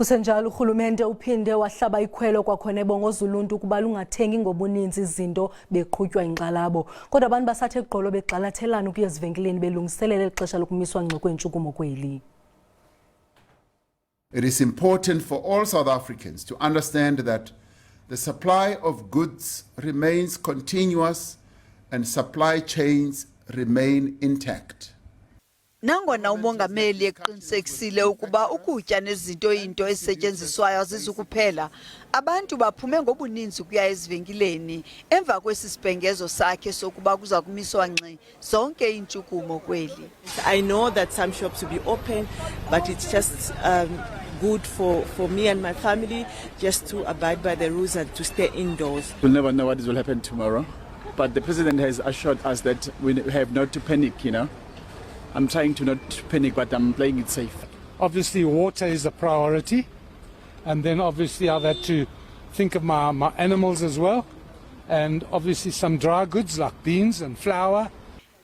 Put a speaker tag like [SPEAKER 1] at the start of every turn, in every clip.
[SPEAKER 1] Kusenjalo urhulumente uphinde wahlaba ikhwelo kwakhona ebongoza uluntu ukuba lungathengi ngobuninzi izinto beqhutywa yinxalabo. Kodwa abantu basathe gqolo begxalathelana ukuya ezivenkileni belungiselela elixesha lokumiswa ngxi kweentshukumo kweli.
[SPEAKER 2] It is important for all South Africans to understand that the supply of goods remains continuous and supply chains remain intact.
[SPEAKER 3] Nangona umongameli eqinisekisile ukuba ukutya nezinto into ezisetyenziswayo zizikuphela, abantu baphume ngobuninzi kuya ezivenkileni emva kwesi sibhengezo sakhe sokuba kuza kumiswa ngxi zonke iintshukumo kweli.
[SPEAKER 4] I know that some shops will be open, but it's just good for me and my family just to abide by the rules and to stay indoors.
[SPEAKER 5] We'll never know what will happen tomorrow, but the president has assured us that we have not to panic, you know. I'm trying to not panic, but I'm playing it safe.
[SPEAKER 6] Obviously, water is a priority, and then obviously I've had to think of my animals as well, and obviously some dry goods like beans and flour.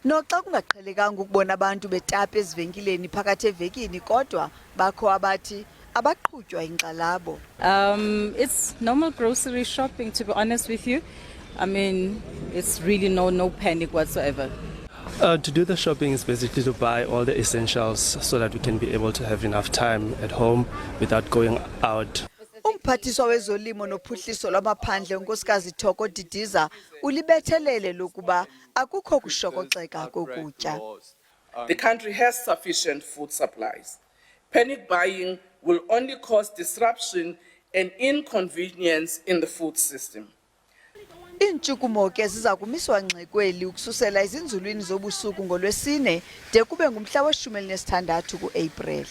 [SPEAKER 3] Noxa kungaqhelekanga ukubona abantu betapa ezivenkileni phakathi evekini, kodwa bakho abathi abaqhutywa yinxalabo.
[SPEAKER 7] It's normal grocery shopping, to be honest with you. I mean, it's really no panic whatsoever.
[SPEAKER 8] To do the shopping is basically to buy all the essentials so that we can be able to have enough time at home without going out.
[SPEAKER 3] Umphathiswa wezolimo nophuhliso lwamaphandle unkosikazi Thoko Didiza ulibethelele lokuba akukho kushokoxeka kokutya.
[SPEAKER 9] The country has sufficient food supplies. Panic buying will only cause disruption and inconvenience in the food system.
[SPEAKER 3] Iintshukumo ke ziza kumiswa ngxi kweli ukususela ezinzulwini zobusuku ngoLwesine de kube ngumhla we-16 kuApril.